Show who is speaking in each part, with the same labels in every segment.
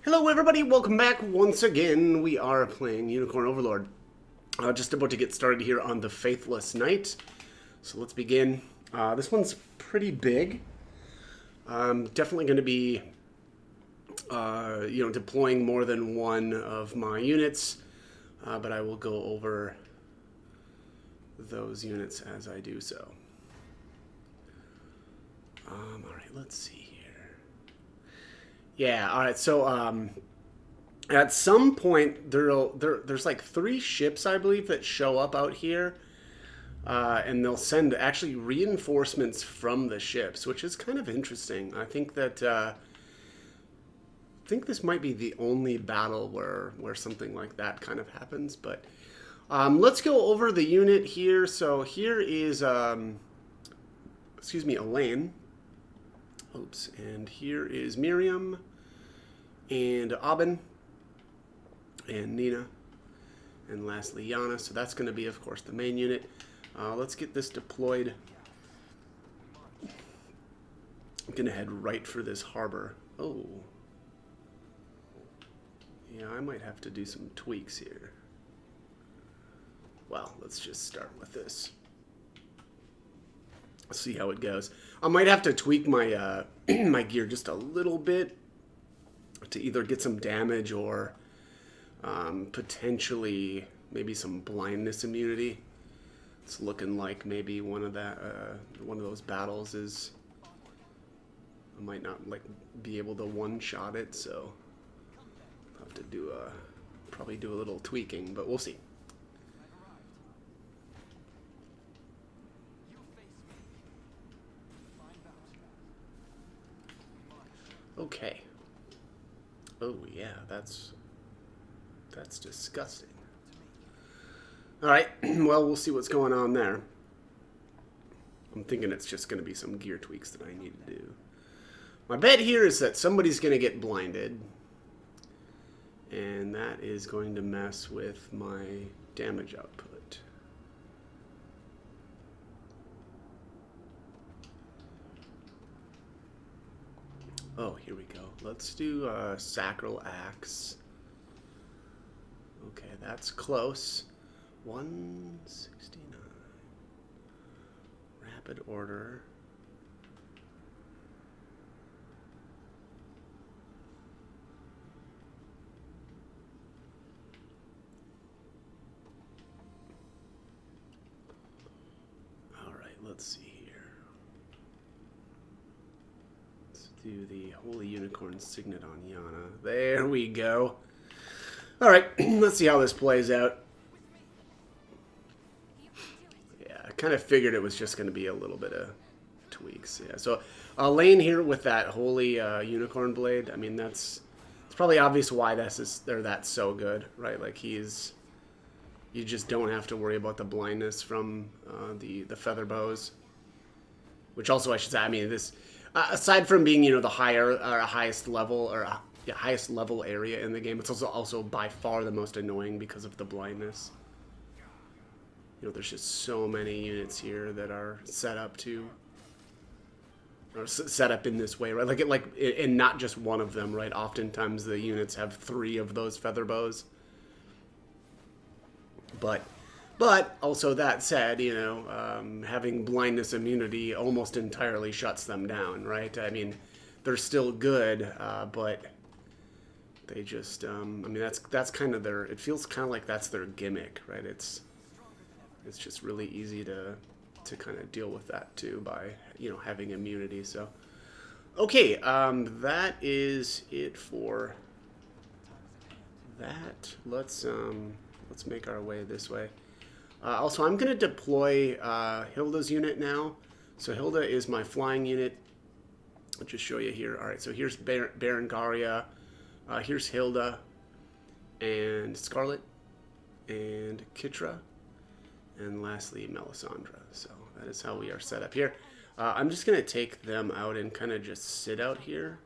Speaker 1: Hello everybody, welcome back once again. We are playing Unicorn Overlord. Just about to get started here on the Faithless Knight. So let's begin. This one's pretty big. I'm definitely going to be, deploying more than one of my units. But I will go over those units as I do so. Alright, let's see here. Yeah, alright, so at some point there's like 3 ships, I believe, that show up out here. And they'll send actually reinforcements from the ships, which is kind of interesting. I think that I think this might be the only battle where something like that kind of happens. But let's go over the unit here. So here is Elaine. Oops, and here is Miriam and Aubin and Nina, and lastly Yana. So that's going to be, of course, the main unit. Let's get this deployed. I'm going to head right for this harbor. Oh. Yeah, I might have to do some tweaks here. Well, let's just start with this. See how it goes. I might have to tweak my my gear just a little bit to either get some damage or potentially maybe some blindness immunity. It's looking like maybe one of those battles is I might not be able to one-shot it, so I'll have to do probably do a little tweaking, but we'll see. Okay. Oh yeah, that's disgusting. Alright, well, we'll see what's going on there. I'm thinking it's just going to be some gear tweaks that I need to do. My bet here is that somebody's going to get blinded. And that is going to mess with my damage output. Oh, here we go. Let's do Sacral Axe. Okay, that's close. 169. Rapid order. Alright, let's see here. Let's do the Holy Unicorn Signet on Yana. There we go. Alright, let's see how this plays out. Yeah, I kind of figured it was just going to be a little bit of tweaks. Yeah, so Lane here with that Holy Unicorn Blade. I mean, it's probably obvious why that's so good, right? Like you just don't have to worry about the blindness from the feather bows. Which also, I should say, I mean, this aside from being, the highest level highest level area in the game, it's also by far the most annoying because of the blindness. There's just so many units here that are set up in this way, right? And not just one of them, right? Oftentimes the units have 3 of those feather bows. But also that said, having blindness immunity almost entirely shuts them down, right? I mean, they're still good, but they just, I mean, that's kind of it feels kind of like that's their gimmick, right? It's just really easy to kind of deal with that too by, having immunity. So, okay, that is it for that. Let's make our way this way. Also, I'm going to deploy Hilda's unit now. So Hilda is my flying unit. I'll just show you here. All right, so here's Berengaria. Here's Hilda and Scarlet and Kitra. And lastly, Melisandre. So that is how we are set up here. I'm just going to take them out and kind of just sit out here.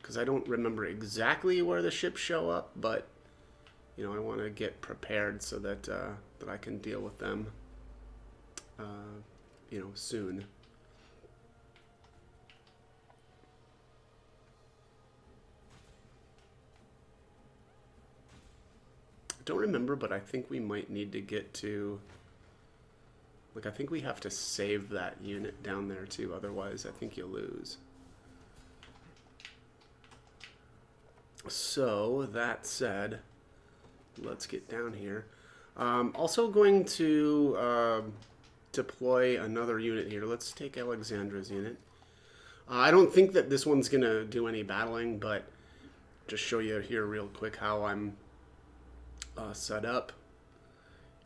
Speaker 1: Because I don't remember exactly where the ships show up. But, I want to get prepared so that I can deal with them, soon. don't remember, but I think we might need to get to... Like, I think we have to save that unit down there, too. Otherwise, I think you lose. So, that said, let's get down here. Also going to deploy another unit here. Let's take Alexandra's unit. I don't think that this one's going to do any battling, but just show you here real quick how I'm set up.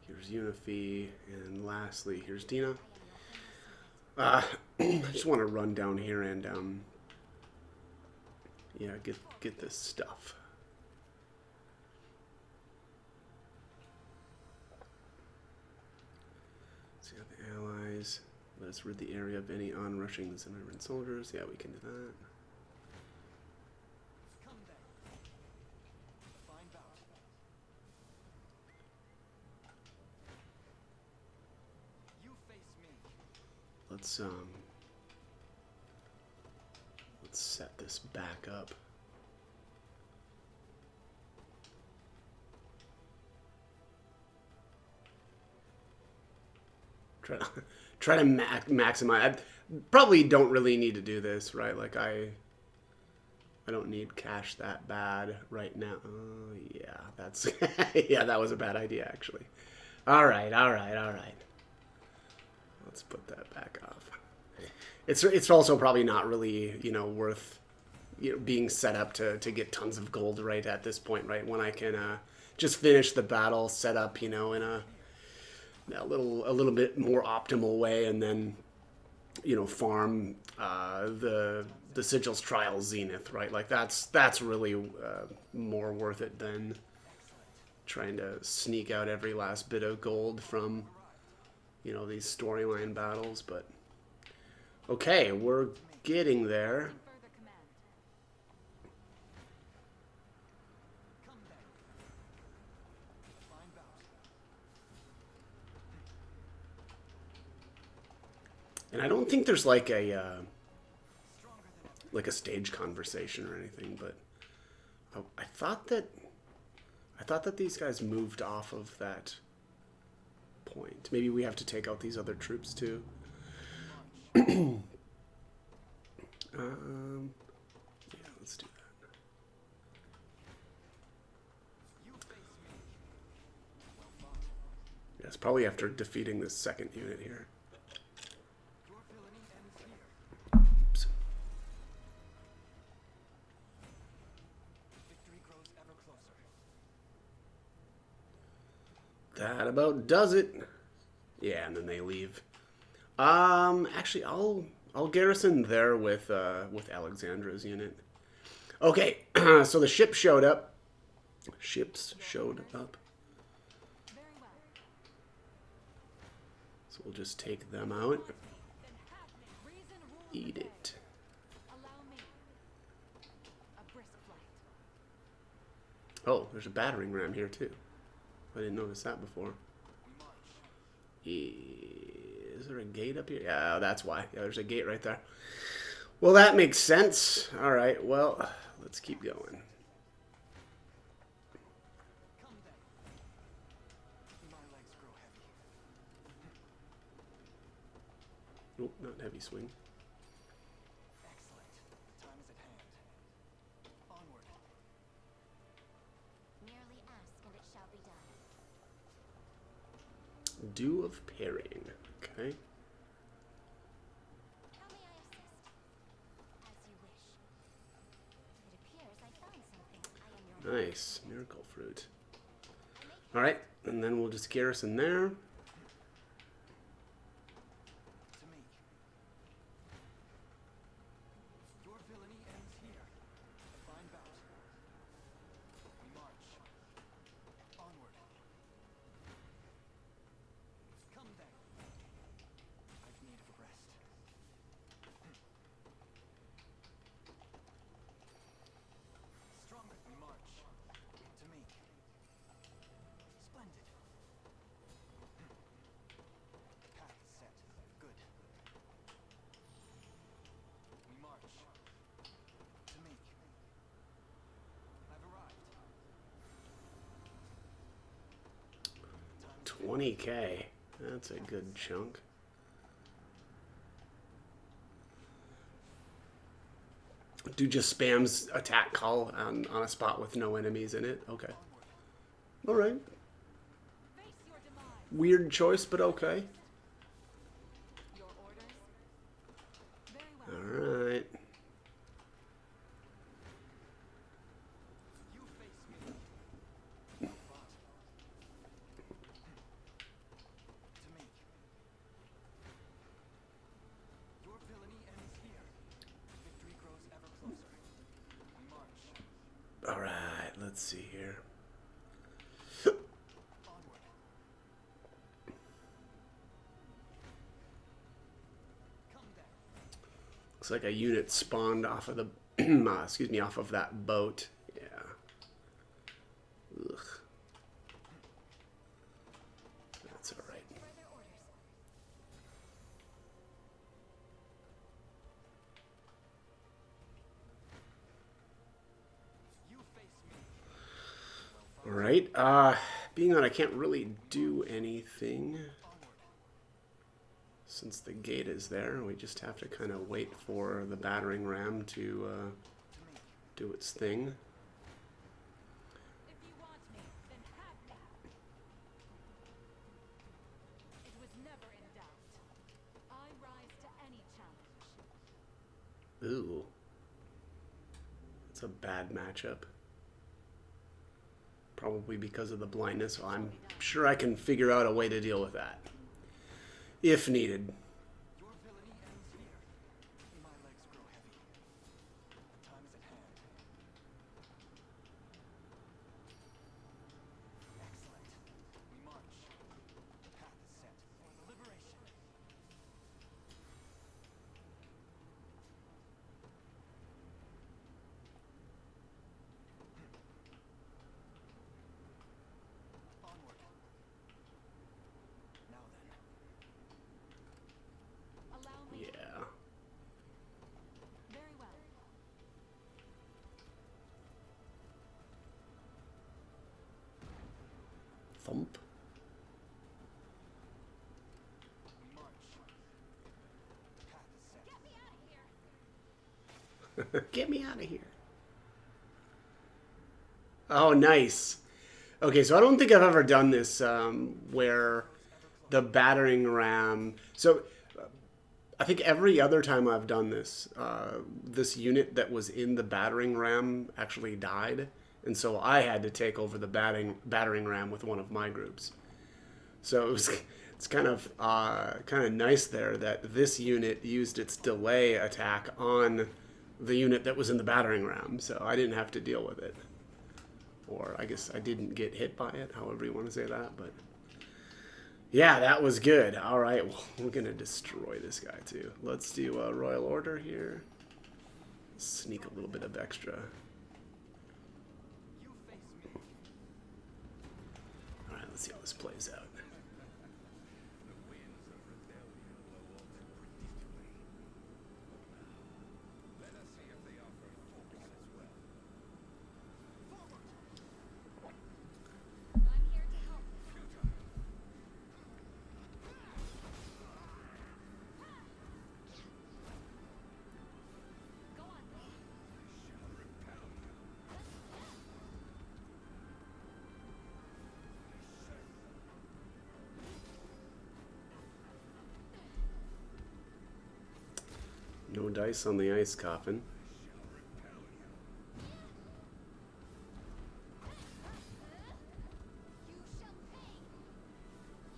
Speaker 1: Here's Unifi, and lastly, here's Dina. I just want to run down here and yeah, get this stuff. See how the allies let us rid the area of any onrushing the Zimmerman soldiers. Yeah, we can do that. Let's set this back up. Try to maximize. I probably don't really need to do this, right? Like I don't need cash that bad right now. Oh yeah, that's yeah, that was a bad idea actually. All right. Let's put that back off. It's also probably not really, you know, worth, you know, being set up to get tons of gold right at this point, right? When I can just finish the battle, set up, you know, in a little bit more optimal way, and then, you know, farm the Sigil's Trial Zenith, right? Like that's really more worth it than trying to sneak out every last bit of gold from, you know, these storyline battles. But okay, we're getting there. And I don't think there's like a stage conversation or anything, but I thought that these guys moved off of that point. Maybe we have to take out these other troops too. Yeah, let's do that. Yes, probably after defeating this second unit here. Oops. That about does it. Yeah, and then they leave. Actually, I'll garrison there with Alexandra's unit. Okay, so the ship showed up. Ships showed up. So we'll just take them out. Eat it. Oh, there's a battering ram here too. I didn't notice that before. Is there a gate up here? Yeah, that's why. Yeah, there's a gate right there. Well, that makes sense. All right, well, let's keep going. Nope, not heavy swing.
Speaker 2: Excellent. The time is at hand. Onward.
Speaker 3: Merely ask and it shall be done.
Speaker 1: Dew of parrying. Okay.
Speaker 3: How may I assist? As you wish. It appears I found something. I am your
Speaker 1: Nice. Miracle fruit. Alright, and then we'll just garrison there.
Speaker 2: To me. Your villainy ends here. A fine bout. We march. Onward. Come then. I've need of a rest. Stronger. We march. To me. Splendid.
Speaker 1: 20k. That's a good chunk. Dude just spams attack call on a spot with no enemies in it. Okay. Alright.
Speaker 3: Face your demise.
Speaker 1: Weird choice, but okay.
Speaker 3: Your orders? Very well.
Speaker 1: Alright.
Speaker 2: You face me. But to me, your villainy ends here. Victory grows ever closer. We march
Speaker 1: Alright, let's see here.
Speaker 2: onward. Come then.
Speaker 1: Looks like a unit spawned off of the excuse me, off of that boat. Yeah. Ugh. That's alright.
Speaker 3: Further orders.
Speaker 2: You face me.
Speaker 1: Alright, being that I can't really do anything
Speaker 2: Onward.
Speaker 1: since the gate is there, we just have to kind of wait for the battering ram to
Speaker 2: To me.
Speaker 1: do its thing.
Speaker 3: If you want me, then have me. It was never in doubt. I rise to any challenge.
Speaker 1: Ooh. It's a bad matchup. Probably because of the blindness, so I'm sure I can figure out a way to deal with that. If needed.
Speaker 2: Your villainy ends here. My legs grow heavy. The time is at hand. Excellent. We march. The path is set for the liberation. Onward. Now then.
Speaker 3: Allow me.
Speaker 1: Yeah.
Speaker 3: Very well.
Speaker 1: Thump.
Speaker 2: We march. The path is set.
Speaker 3: Get me out of here.
Speaker 1: Get me out of here. Oh, nice. Okay, so I don't think I've ever done this where the battering ram... So I think every other time I've done this, this unit that was in the battering ram actually died. And so I had to take over the battering ram with one of my groups. So it's kind of nice there that this unit used its delay attack on the unit that was in the battering ram. So I didn't have to deal with it. Or I guess I didn't get hit by it, however you want to say that. But yeah, that was good. All right, well, we're going to destroy this guy too. Let's do a Royal Order here. Sneak a little bit of extra.
Speaker 2: You face me.
Speaker 1: All right, let's see how this plays out.
Speaker 3: I'm here to help. Go on.
Speaker 1: No dice on the ice coffin.
Speaker 3: You shall pay.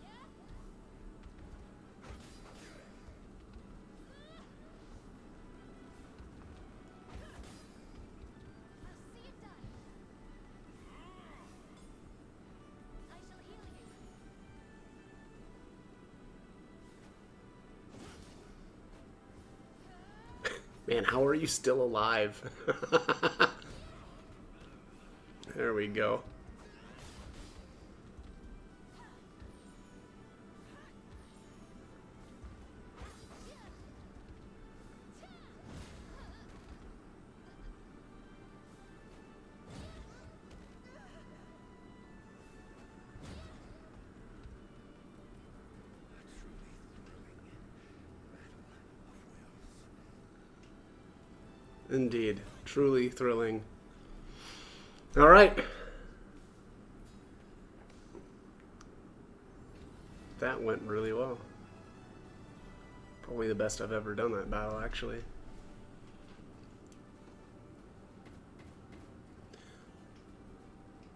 Speaker 3: Yeah? I'll see it done. I shall heal you.
Speaker 1: Man, how are you still alive? There we go. Indeed. Truly thrilling. All right. That went really well. Probably the best I've ever done that battle, actually.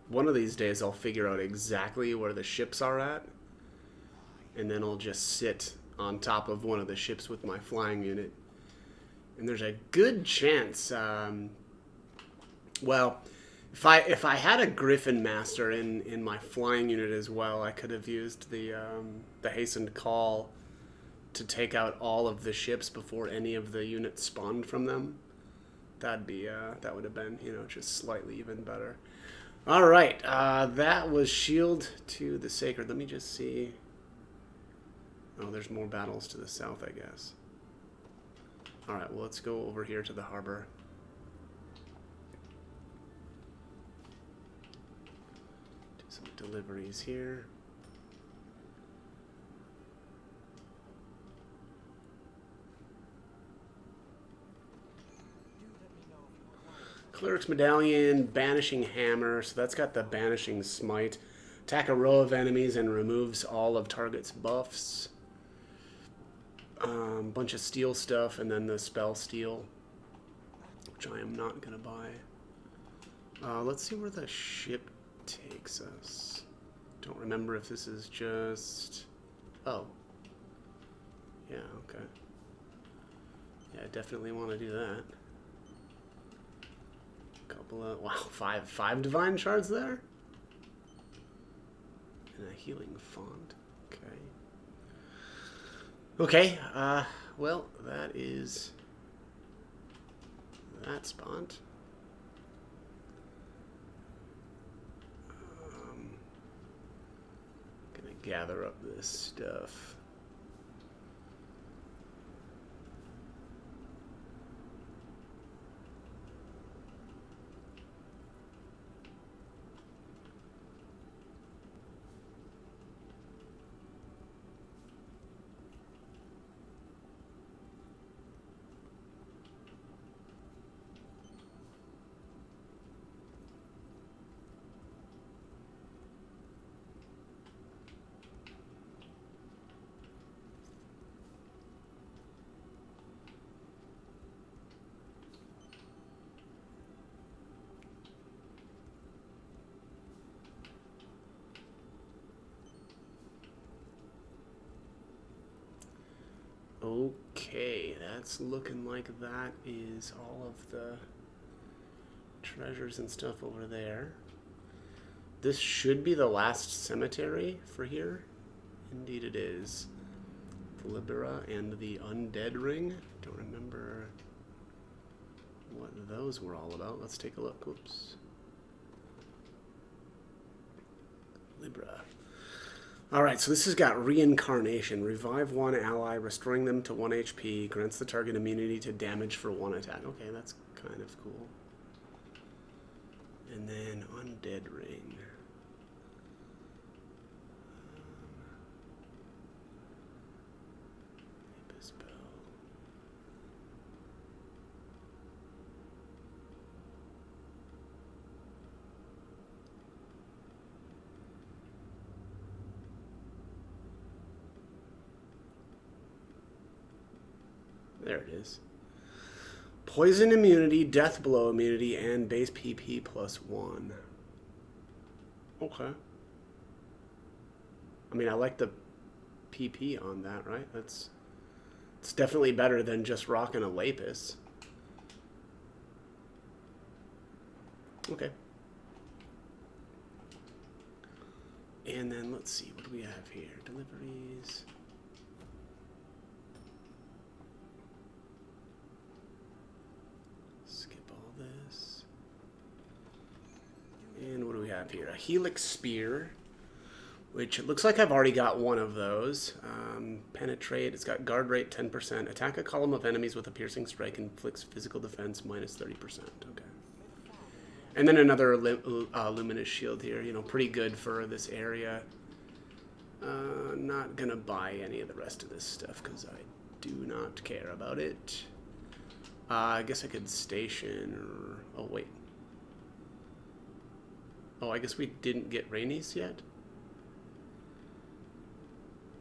Speaker 1: One of these days I'll figure out exactly where the ships are at, and then I'll just sit on top of one of the ships with my flying unit. And there's a good chance, well, if I had a Griffin Master in my flying unit as well, I could have used the hastened call to take out all of the ships before any of the units spawned from them. That would have been, you know, just slightly even better. All right, that was Shield to the Sacred. Let me just see. Oh, there's more battles to the south, I guess. All right, well, let's go over here to the harbor. Do some deliveries here. Cleric's Medallion, Banishing Hammer, so that's got the Banishing Smite. Attack a row of enemies and removes all of target's buffs. Bunch of steel stuff, and then the spell steel, which I am not going to buy. Let's see where the ship takes us. Don't remember if this is just... Oh. Yeah, okay. Yeah, I definitely want to do that. Couple of... Wow, five divine shards there? And a healing font. Okay. Okay, well, that is that spot. Gonna gather up this stuff. Okay, that's looking like that is all of the treasures and stuff over there. This should be the last cemetery for here. Indeed it is. The Libera and the Undead Ring. Don't remember what those were all about. Let's take a look. Oops. Libera. Alright, so this has got Reincarnation. Revive one ally, restoring them to 1 HP. Grants the target immunity to damage for 1 attack. Okay, that's kind of cool. And then Undead Ring. Apis Bell. There it is. Poison immunity, death blow immunity, and base PP +1. Okay. I mean, I like the PP on that, right? It's definitely better than just rocking a Lapis. Okay. And then let's see, what do we have here? Deliveries. This. And what do we have here? A Helix Spear, which it looks like I've already got one of those. Penetrate, it's got guard rate 10%. Attack a column of enemies with a piercing strike, inflicts physical defense -30%. Okay. And then another luminous shield here, you know, pretty good for this area. Not gonna buy any of the rest of this stuff because I do not care about it. I guess I could station or... Oh, wait. Oh, I guess we didn't get Rainey's yet?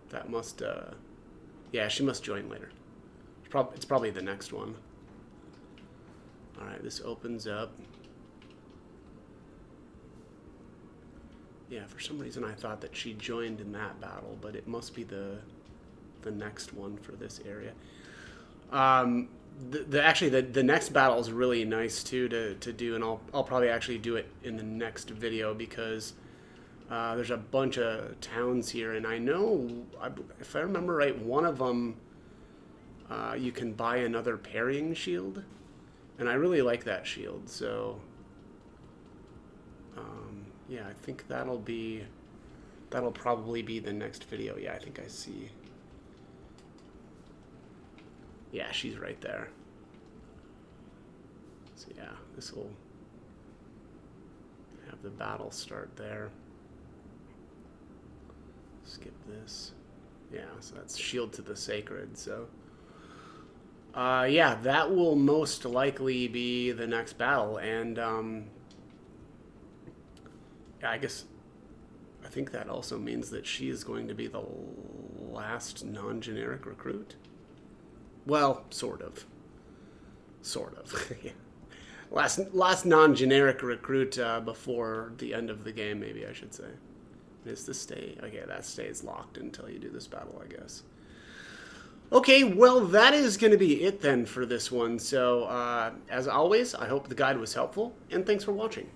Speaker 1: That must, Yeah, she must join later. It's probably the next one. Alright, this opens up. Yeah, for some reason I thought that she joined in that battle, but it must be the next one for this area. Actually, the next battle is really nice too to do, and I'll probably actually do it in the next video because there's a bunch of towns here, and I know, if I remember right, one of them you can buy another parrying shield, and I really like that shield, so yeah, I think that'll probably be the next video. Yeah, I think I see. Yeah, she's right there. So yeah, this will have the battle start there. Skip this. Yeah, so that's shield to the sacred, so yeah, that will most likely be the next battle, and I think that also means that she is going to be the last non-generic recruit. Well, sort of. Sort of. Yeah. Last non-generic recruit before the end of the game, maybe I should say. Is this stay? Okay, that stays locked until you do this battle, I guess. Okay, well, that is going to be it then for this one. So, as always, I hope the guide was helpful, and thanks for watching.